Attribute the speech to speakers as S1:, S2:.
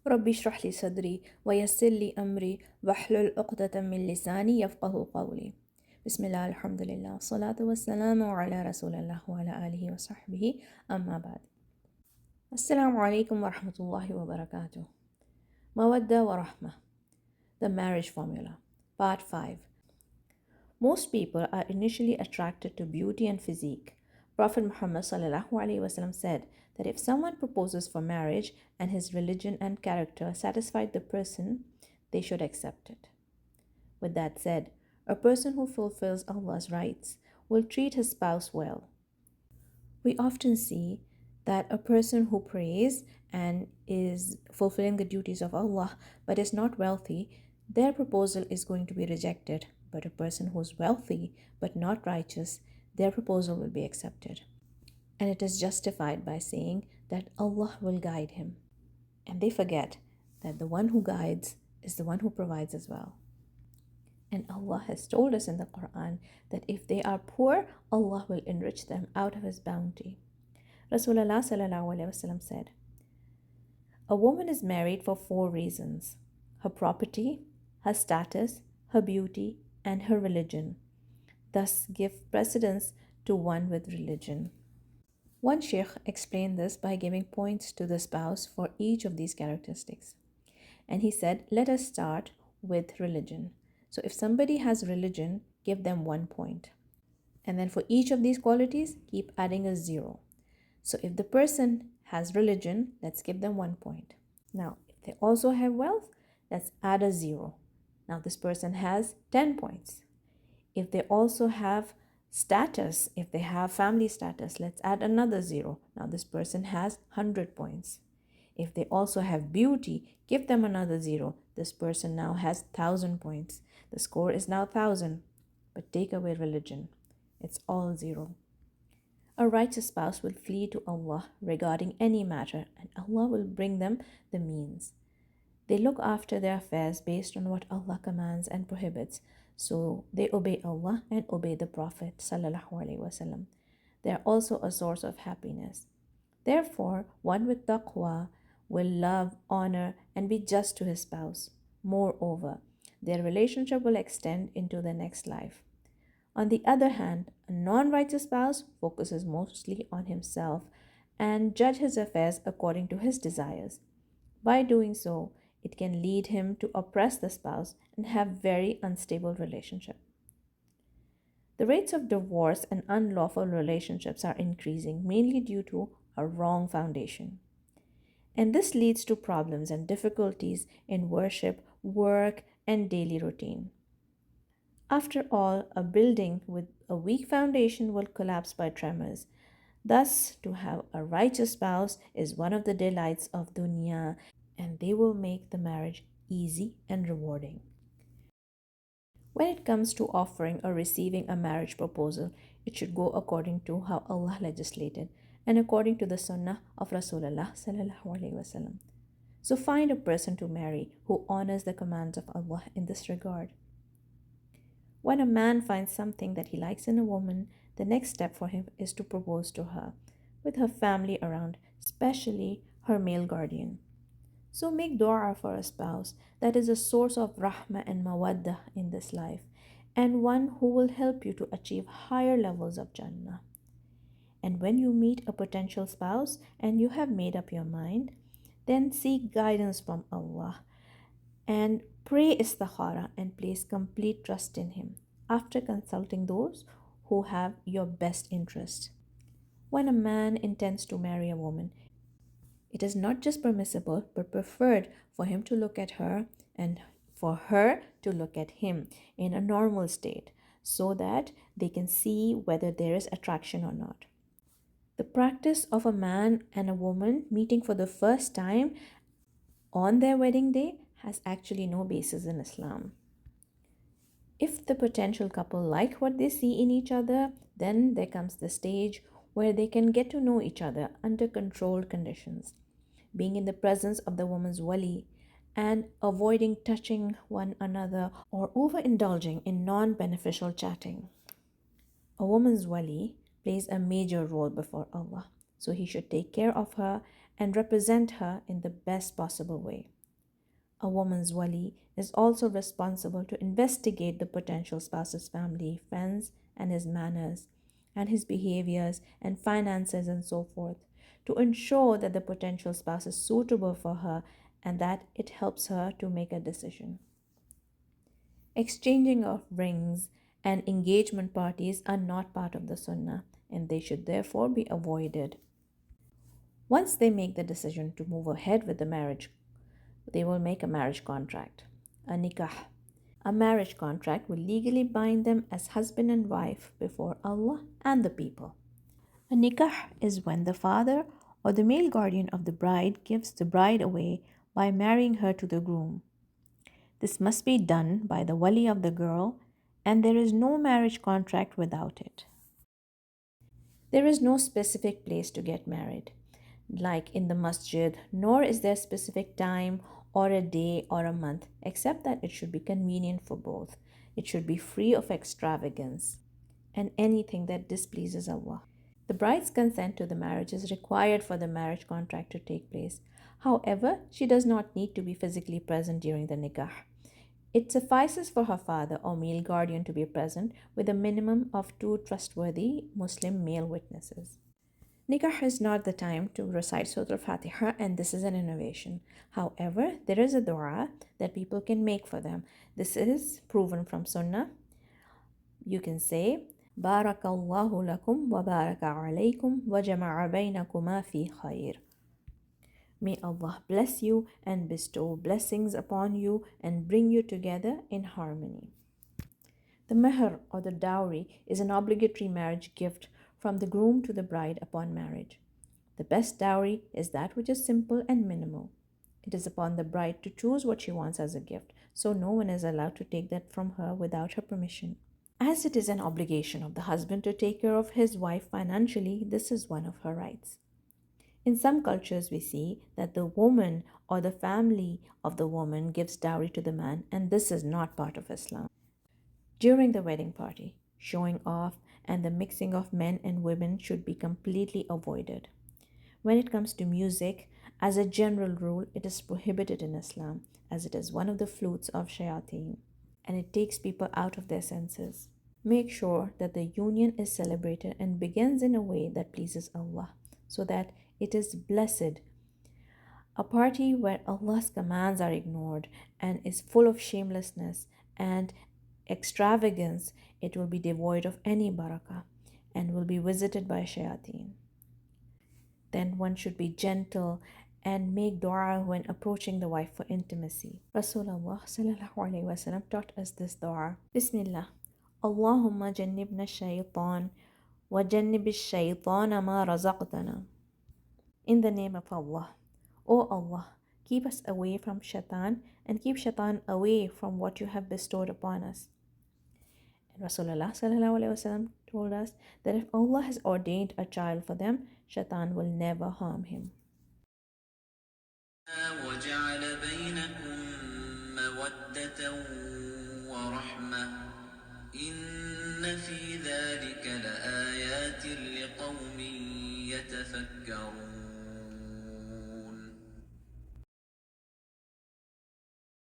S1: ربي اشرح لي صدري ويسر لي أمري واحلل عقدة من لساني يفقه قولي. بسم الله الحمد لله والصلاة والسلام على رسول الله وعلى آله وصحبه أما بعد. السلام عليكم ورحمة الله وبركاته. مودة ورحمة. The Marriage Formula. Part 5. Most people are initially attracted to beauty and physique. Prophet Muhammad ﷺ said that if someone proposes for marriage and his religion and character satisfied the person, they should accept it. With that said, a person who fulfills Allah's rights will treat his spouse well. We often see that a person who prays and is fulfilling the duties of Allah but is not wealthy, their proposal is going to be rejected. But a person who's wealthy but not righteous, their proposal will be accepted. And it is justified by saying that Allah will guide him. And they forget that the one who guides is the one who provides as well. And Allah has told us in the Quran that if they are poor, Allah will enrich them out of His bounty. Rasulullah ﷺ said, a woman is married for 4 reasons: her property, her status, her beauty, and her religion. Thus give precedence to one with religion. One sheikh explained this by giving points to the spouse for each of these characteristics. And he said, let us start with religion. So if somebody has religion, give them 1 point. And then for each of these qualities, keep adding a 0. So if the person has religion, let's give them 1 point. Now, if they also have wealth, let's add a 0. Now this person has 10 points. If they also have status, if they have family status, let's add another 0. Now this person has 100 points. If they also have beauty, give them another 0. This person now has 1,000 points. The score is now 1,000. But take away religion. It's all 0. A righteous spouse will flee to Allah regarding any matter, and Allah will bring them the means. They look after their affairs based on what Allah commands and prohibits, so they obey Allah and obey the Prophet ﷺ. They are also a source of happiness. Therefore, one with taqwa will love, honor, and be just to his spouse. Moreover, their relationship will extend into the next life. On the other hand, a non-righteous spouse focuses mostly on himself and judges his affairs according to his desires. By doing so, it can lead him to oppress the spouse and have very unstable relationship. The rates of divorce and unlawful relationships are increasing mainly due to a wrong foundation. And this leads to problems and difficulties in worship, work, and daily routine. After all, a building with a weak foundation will collapse by tremors. Thus, to have a righteous spouse is one of the delights of dunya, and they will make the marriage easy and rewarding. When it comes to offering or receiving a marriage proposal, it should go according to how Allah legislated and according to the sunnah of Rasulullah sallallahu alaihi wasallam. So find a person to marry who honors the commands of Allah in this regard. When a man finds something that he likes in a woman, the next step for him is to propose to her, with her family around, especially her male guardian. So make dua for a spouse that is a source of Rahmah and Mawwadah in this life, and one who will help you to achieve higher levels of Jannah. And when you meet a potential spouse and you have made up your mind, then seek guidance from Allah and pray istikhara and place complete trust in Him after consulting those who have your best interest. When a man intends to marry a woman, it is not just permissible but preferred for him to look at her and for her to look at him in a normal state so that they can see whether there is attraction or not. The practice of a man and a woman meeting for the first time on their wedding day has actually no basis in Islam. If the potential couple like what they see in each other, then there comes the stage where they can get to know each other under controlled conditions, being in the presence of the woman's wali and avoiding touching one another or overindulging in non-beneficial chatting. A woman's wali plays a major role before Allah, so he should take care of her and represent her in the best possible way. A woman's wali is also responsible to investigate the potential spouse's family, friends, and his manners, and his behaviors and finances and so forth, to ensure that the potential spouse is suitable for her and that it helps her to make a decision. Exchanging of rings and engagement parties are not part of the sunnah, and they should therefore be avoided. Once they make the decision to move ahead with the marriage, they will make a marriage contract, a nikah. A marriage contract will legally bind them as husband and wife before Allah and the people. A nikah is when the father or the male guardian of the bride gives the bride away by marrying her to the groom. This must be done by the wali of the girl, and there is no marriage contract without it. There is no specific place to get married, like in the masjid, nor is there a specific time or a day or a month, except that it should be convenient for both. It should be free of extravagance and anything that displeases Allah. The bride's consent to the marriage is required for the marriage contract to take place. However, she does not need to be physically present during the nikah. It suffices for her father or male guardian to be present with a minimum of two trustworthy Muslim male witnesses. Nikah is not the time to recite Surah Al-Fatiha, and this is an innovation. However, there is a dua that people can make for them. This is proven from Sunnah. You can say, Barakallahu lakum wa baraka alaykum wa jama'a baynakuma fi khair. May Allah bless you and bestow blessings upon you and bring you together in harmony. The meher or the dowry is an obligatory marriage gift from the groom to the bride upon marriage. The best dowry is that which is simple and minimal. It is upon the bride to choose what she wants as a gift, so no one is allowed to take that from her without her permission. As it is an obligation of the husband to take care of his wife financially, this is one of her rights. In some cultures, we see that the woman or the family of the woman gives dowry to the man, and this is not part of Islam. During the wedding party, showing off and the mixing of men and women should be completely avoided. When it comes to music, as a general rule, it is prohibited in Islam, as it is one of the flutes of shayateen, and it takes people out of their senses. Make sure that the union is celebrated and begins in a way that pleases Allah, so that it is blessed. A party where Allah's commands are ignored and is full of shamelessness and extravagance, it will be devoid of any barakah and will be visited by shayateen. Then one should be gentle and make dua when approaching the wife for intimacy. Rasulullah sallallahu alaihi wasallam taught us this dua. Bismillah. Allahumma jannibna shaytan wa jannibish shaytana ma razaqtana. In the name of Allah. O Allah, keep us away from shaitan and keep shaitan away from what you have bestowed upon us. And Rasulullah sallallahu alaihi wasallam told us that if Allah has ordained a child for them, shaitan will never harm him. وَجَعَلَ بَيْنَكُم مَّوَدَّةً وَرَحْمَةً إِنَّ فِي ذَلِكَ لَآيَاتٍ لِقَوْمٍ يَتَفَكَّرُونَ